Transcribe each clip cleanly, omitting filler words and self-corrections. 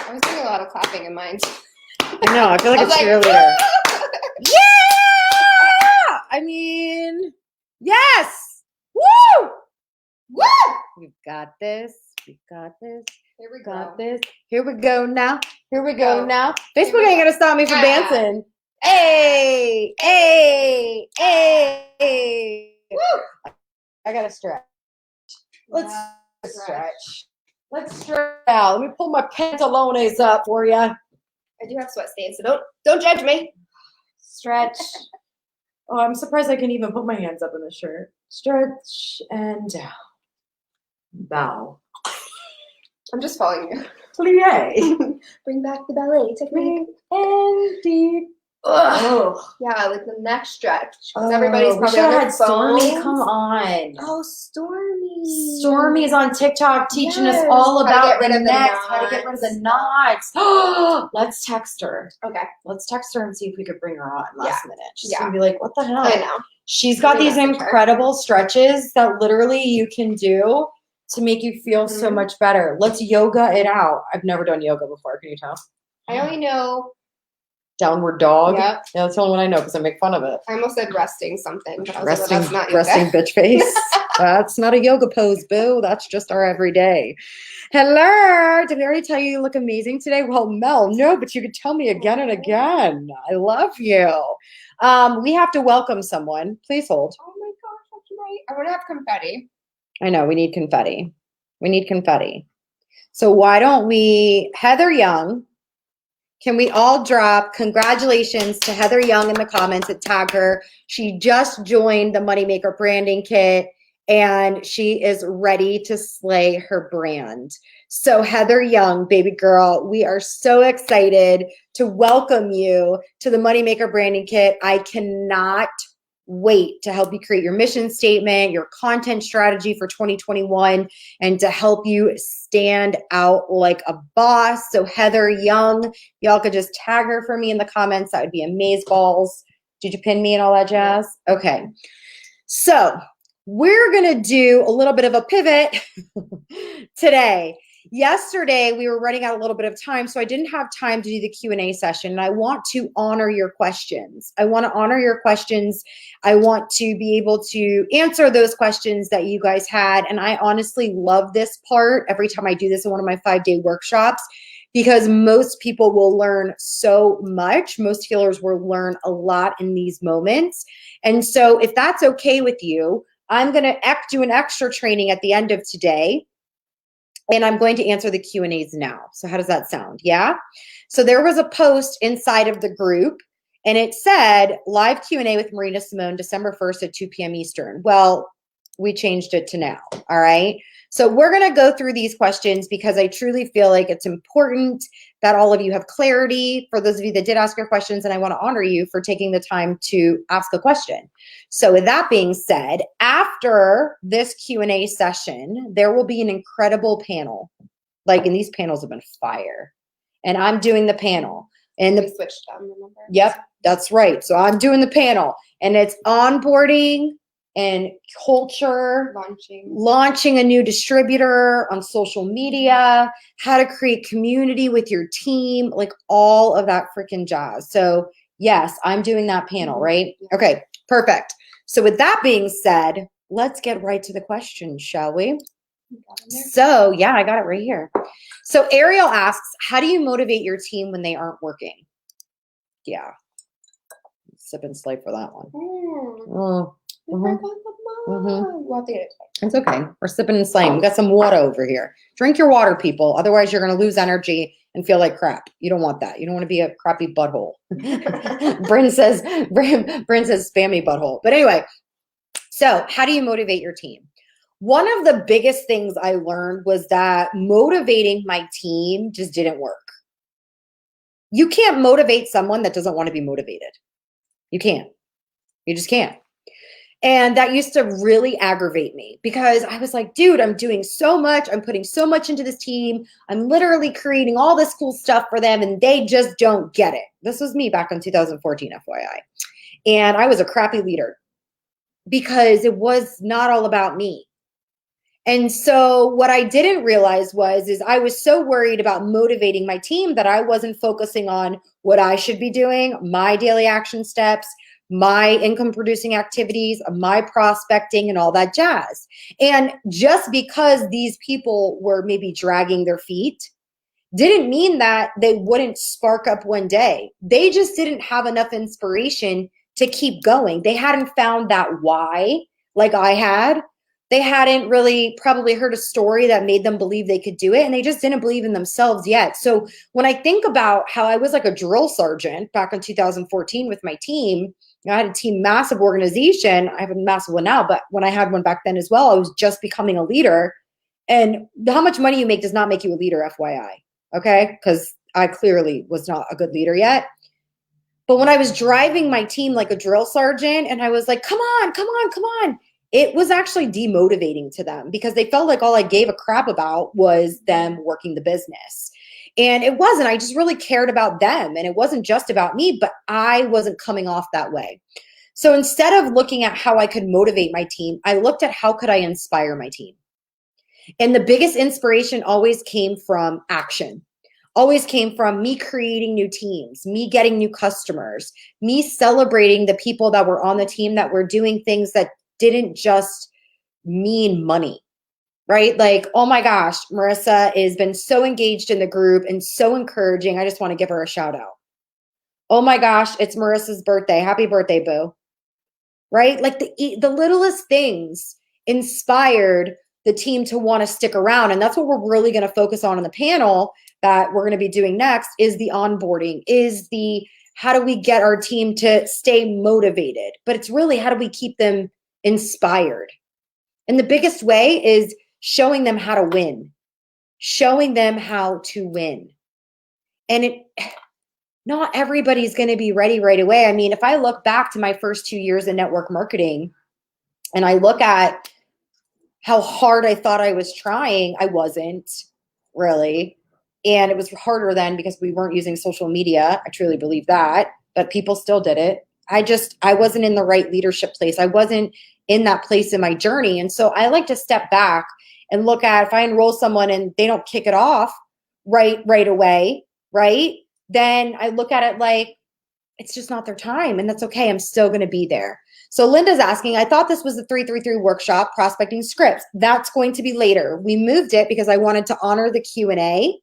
I was doing a lot of clapping in mine. I know. I feel like a cheerleader. Yeah! I mean, yes! Woo! Woo! We've got this. We've got this. Here we Got go. this. Here we go now. Here we go Go. now. Facebook ain't gonna stop me from dancing. Hey, hey, hey. Woo! I gotta stretch. Let's stretch. Let's stretch out. Let me pull my pantalones up for you. I do have sweat stains, so don't judge me. Stretch. Oh, I'm surprised I can even put my hands up in the shirt. Stretch and down. Bow. I'm just following you. Plie. Bring back the ballet technique. And deep. Oh. Yeah, like the neck stretch. Because everybody's probably on their Stormy. phones. Come on. Oh, Stormy. Stormy's on TikTok teaching us all about the necks, how to get rid of the knots. Let's text her. Okay. Let's text her and see if we could bring her on last minute. She's gonna be like, what the hell? I know. She's got these incredible stretches that literally you can do to make you feel so much better. Let's yoga it out. I've never done yoga before. Can you tell? I only know downward dog. Yep. Yeah, that's the only one I know because I make fun of it. I almost said resting something, but I was resting, like, well, that's not resting yoga. bitch face. That's not a yoga pose, boo. That's just our everyday. Hello. Did we already tell you look amazing today? Well, Mel, no, but you could tell me again and again. I love you. We have to welcome someone. Please hold. Oh my gosh, that's right. I want to have confetti. I know, we need confetti. We need confetti. So why don't we, Heather Young, can we all drop congratulations to Heather Young in the comments and tag her? She just joined the Moneymaker branding kit and she is ready to slay her brand. So Heather Young, baby girl, we are so excited to welcome you to the Moneymaker branding kit. I cannot wait to help you create your mission statement, your content strategy for 2021, and to help you stand out like a boss. So Heather Young, y'all could just tag her for me in the comments. That would be amazeballs. Did you pin me and all that jazz? Okay. So we're going to do a little bit of a pivot today. Yesterday, we were running out a little bit of time, so I didn't have time to do the Q&A session, and I want to honor your questions. I want to honor your questions. I want to be able to answer those questions that you guys had, and I honestly love this part every time I do this in one of my 5-day workshops because most people will learn so much. Most healers will learn a lot in these moments, and so if that's okay with you, I'm going to do an extra training at the end of today. And I'm going to answer the Q&As now. So how does that sound? Yeah. So there was a post inside of the group and it said live Q&A with Marina Simone, December 1st at 2 p.m. Eastern. Well, we changed it to now. All right. So we're going to go through these questions because I truly feel like it's important that all of you have clarity. For those of you that did ask your questions, and I want to honor you for taking the time to ask a question. So with that being said, after this Q&A session, there will be an incredible panel. And these panels have been fire. And I'm doing the panel. And we switched them, remember? Yep, that's right. So I'm doing the panel. And it's onboarding and culture, launching a new distributor on social media, how to create community with your team, like all of that freaking jazz. So yes, I'm doing that panel, right? Okay, perfect. So with that being said, let's get right to the questions, shall we? So yeah, I got it right here. So Ariel asks, how do you motivate your team when they aren't working? Yeah, sip and slay for that one. It's okay. We're sipping and slaying. We got some water over here. Drink your water, people. Otherwise, you're going to lose energy and feel like crap. You don't want that. You don't want to be a crappy butthole. Bryn says spammy butthole. But anyway, so how do you motivate your team? One of the biggest things I learned was that motivating my team just didn't work. You can't motivate someone that doesn't want to be motivated. You can't. You just can't. And that used to really aggravate me because I was like, dude, I'm doing so much. I'm putting so much into this team. I'm literally creating all this cool stuff for them and they just don't get it. This was me back in 2014, FYI. And I was a crappy leader because it was not all about me. And so what I didn't realize is I was so worried about motivating my team that I wasn't focusing on what I should be doing, my daily action steps, my income producing activities, my prospecting and all that jazz. And just because these people were maybe dragging their feet didn't mean that they wouldn't spark up one day. They just didn't have enough inspiration to keep going. They hadn't found that why like I had. They hadn't really probably heard a story that made them believe they could do it, and they just didn't believe in themselves yet. So when I think about how I was like a drill sergeant back in 2014 with my team, I had a team, massive organization. I have a massive one now, but when I had one back then as well, I was just becoming a leader. And how much money you make does not make you a leader, FYI. Okay, because I clearly was not a good leader yet. But when I was driving my team like a drill sergeant and I was like, come on, come on, come on, it was actually demotivating to them because they felt like all I gave a crap about was them working the business. And it wasn't. I just really cared about them. And it wasn't just about me, but I wasn't coming off that way. So instead of looking at how I could motivate my team, I looked at how could I inspire my team. And the biggest inspiration always came from action, always came from me creating new teams, me getting new customers, me celebrating the people that were on the team that were doing things that didn't just mean money, right? Like, oh my gosh, Marissa has been so engaged in the group and so encouraging. I just want to give her a shout out. Oh my gosh, it's Marissa's birthday. Happy birthday, boo. Right? Like the littlest things inspired the team to want to stick around. And that's what we're really going to focus on in the panel that we're going to be doing next is the onboarding, is the how do we get our team to stay motivated? But it's really how do we keep them inspired? And the biggest way is showing them how to win, showing them how to win. And not everybody's going to be ready right away. I mean, if I look back to my first 2 years in network marketing and I look at how hard I thought I was trying, I wasn't really. And it was harder then because we weren't using social media. I truly believe that, but people still did it. I wasn't in the right leadership place. I wasn't in that place in my journey. And so I like to step back and look at if I enroll someone and they don't kick it off right away, right? Then I look at it like it's just not their time, and that's okay. I'm still going to be there. So Linda's asking, I thought this was the 333 workshop, prospecting scripts. That's going to be later. We moved it because I wanted to honor the Q&A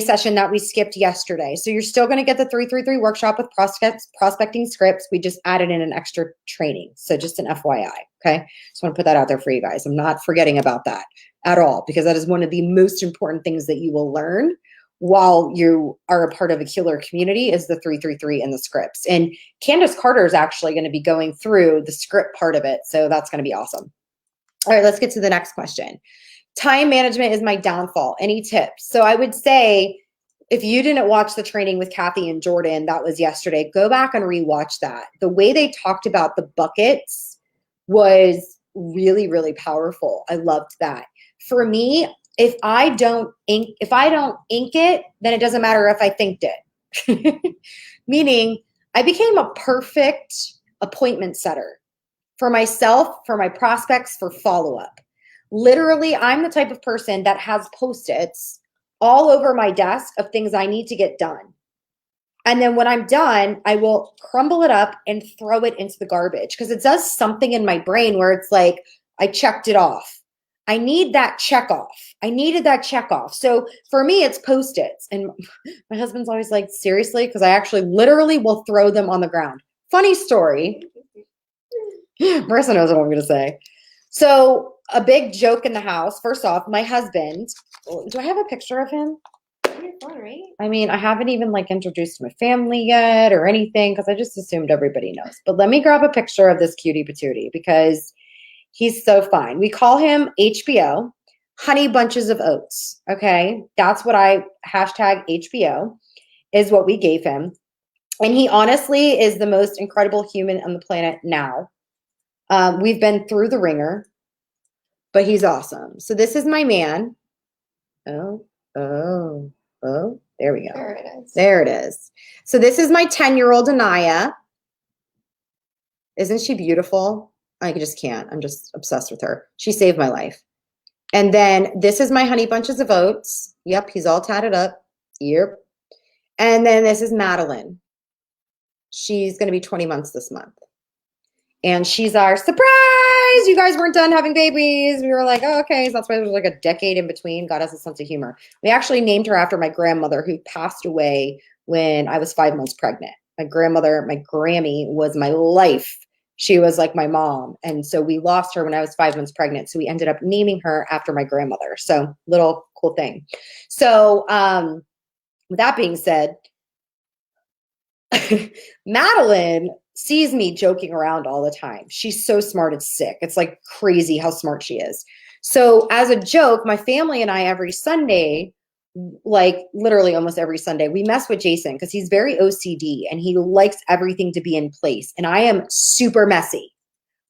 session that we skipped yesterday. So you're still going to get the 333 workshop with prospecting scripts. We just added in an extra training. So just an FYI, okay? Just want to put that out there for you guys. I'm not forgetting about that at all because that is one of the most important things that you will learn while you are a part of a killer community is the 333 and the scripts. And Candace Carter is actually going to be going through the script part of it. So that's going to be awesome. All right, let's get to the next question. Time management is my downfall. Any tips? So I would say if you didn't watch the training with Kathy and Jordan, that was yesterday, go back and rewatch that. The way they talked about the buckets was really, really powerful. I loved that. For me, if I don't ink it, then it doesn't matter if I thinked it. Meaning I became a perfect appointment setter for myself, for my prospects, for follow-up. Literally, I'm the type of person that has Post-its all over my desk of things I need to get done. And then when I'm done, I will crumble it up and throw it into the garbage because it does something in my brain where it's like, I checked it off. I need that check off. I needed that check off. So for me, it's Post-its. And my husband's always like, seriously? Because I actually literally will throw them on the ground. Funny story. Marissa knows what I'm going to say. So a big joke in the house. First off, my husband, do I have a picture of him? Right? I mean, I haven't even like introduced my family yet or anything because I just assumed everybody knows. But let me grab a picture of this cutie patootie because he's so fine. We call him HBO, Honey Bunches of Oats. Okay. That's what hashtag HBO is what we gave him. And he honestly is the most incredible human on the planet now. We've been through the ringer, but he's awesome. So this is my man. Oh, there we go. There it is. There it is. So this is my 10-year-old Anaya. Isn't she beautiful? I just can't. I'm just obsessed with her. She saved my life. And then this is my Honey Bunches of Oats. Yep, he's all tatted up. Yep. And then this is Madeline. She's going to be 20 months this month. And she's our surprise. You guys weren't done having babies. We were like, oh, okay. So that's why there was like a decade in between. God has a sense of humor. We actually named her after my grandmother who passed away when I was 5 months pregnant. My grandmother, my Grammy, was my life. She was like my mom. And so we lost her when I was 5 months pregnant. So we ended up naming her after my grandmother. So little cool thing. So with that being said, Madeline sees me joking around all the time. She's so smart, it's sick. It's like crazy how smart she is. So as a joke, my family and I every Sunday, like literally almost every Sunday, we mess with Jason because he's very OCD and he likes everything to be in place. And I am super messy.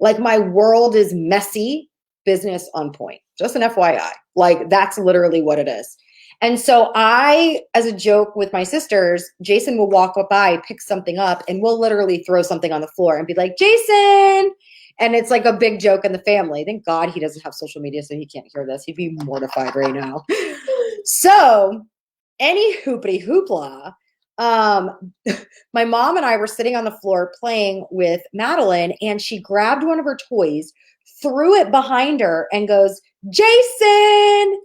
Like my world is messy, business on point. Just an FYI. Like that's literally what it is. And so I, as a joke with my sisters, Jason will walk by, pick something up, and we'll literally throw something on the floor and be like, Jason. And it's like a big joke in the family. Thank God he doesn't have social media, so he can't hear this. He'd be mortified right now. So any hoopity hoopla, my mom and I were sitting on the floor playing with Madeline, and she grabbed one of her toys, threw it behind her, and goes, Jason.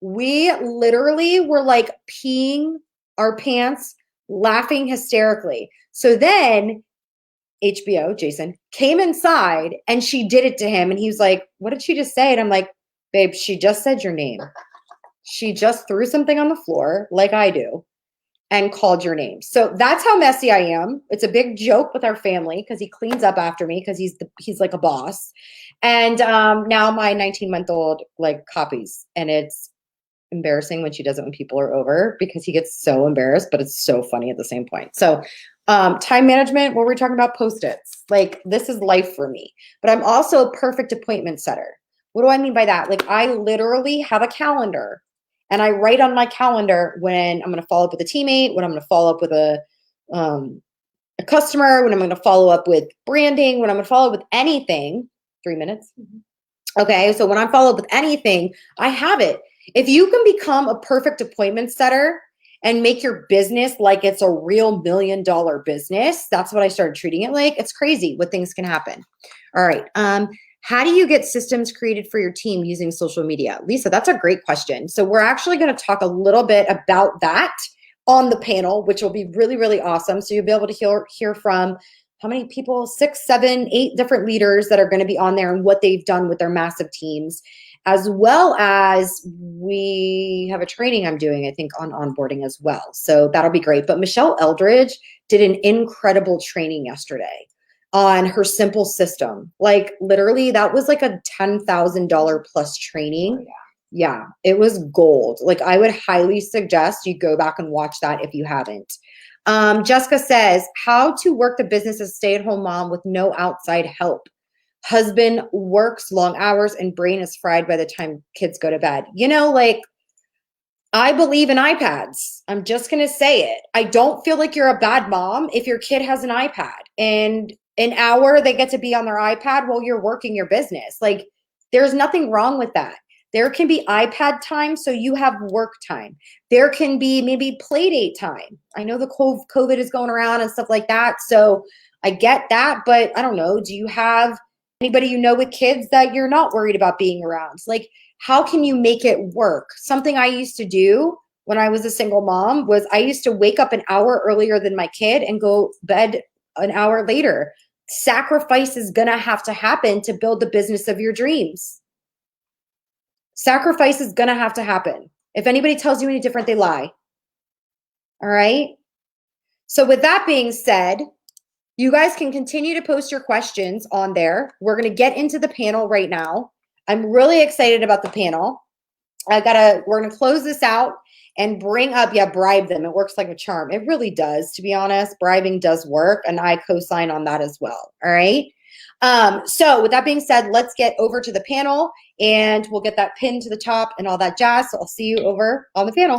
We literally were like peeing our pants, laughing hysterically. So then HBO, Jason, came inside and she did it to him. And he was like, what did she just say? And I'm like, babe, she just said your name. She just threw something on the floor like I do and called your name. So that's how messy I am. It's a big joke with our family because he cleans up after me because he's like a boss. And now my 19-month-old like copies, and it's embarrassing when she does it when people are over because he gets so embarrassed, but it's so funny at the same point. So time management, what we're talking about, Post-its. Like this is life for me, but I'm also a perfect appointment setter. What do I mean by that? Like I literally have a calendar and I write on my calendar when I'm going to follow up with a teammate, when I'm going to follow up with a customer, when I'm going to follow up with branding, when I'm going to follow up with anything. 3 minutes. Okay. So when I follow up with anything, I have it. If you can become a perfect appointment setter and make your business like it's a real $1 million business, that's what I started treating it like. It's crazy what things can happen. All right. How do you get systems created for your team using social media? Lisa, that's a great question. So we're actually going to talk a little bit about that on the panel, which will be really, really awesome. So you'll be able to hear from how many people, 6, 7, 8 different leaders that are going to be on there and what they've done with their massive teams, as well as we have a training I'm doing, I think, on onboarding as well. So that'll be great. But Michelle Eldridge did an incredible training yesterday on her simple system. Like literally that was like a $10,000 plus training. Oh, yeah, it was gold. Like I would highly suggest you go back and watch that if you haven't. Jessica says, how to work the business as a stay-at-home mom with no outside help. Husband works long hours and brain is fried by the time kids go to bed. You know, like I believe in iPads. I'm just going to say it. I don't feel like you're a bad mom if your kid has an iPad and an hour they get to be on their iPad while you're working your business. Like there's nothing wrong with that. There can be iPad time so you have work time. There can be maybe play date time. I know the COVID is going around and stuff like that. So I get that, but I don't know. Do you have anybody you know with kids that you're not worried about being around? Like, how can you make it work? Something I used to do when I was a single mom was I used to wake up an hour earlier than my kid and go bed an hour later. Sacrifice is going to have to happen to build the business of your dreams. Sacrifice is going to have to happen. If anybody tells you any different, they lie. All right. So with that being said, you guys can continue to post your questions on there. We're going to get into the panel right now. I'm really excited about the panel. We're going to close this out and bring up, bribe them. It works like a charm. It really does, to be honest. Bribing does work, and I co-sign on that as well. All right. So with that being said, let's get over to the panel and we'll get that pin to the top and all that jazz. So I'll see you over on the panel.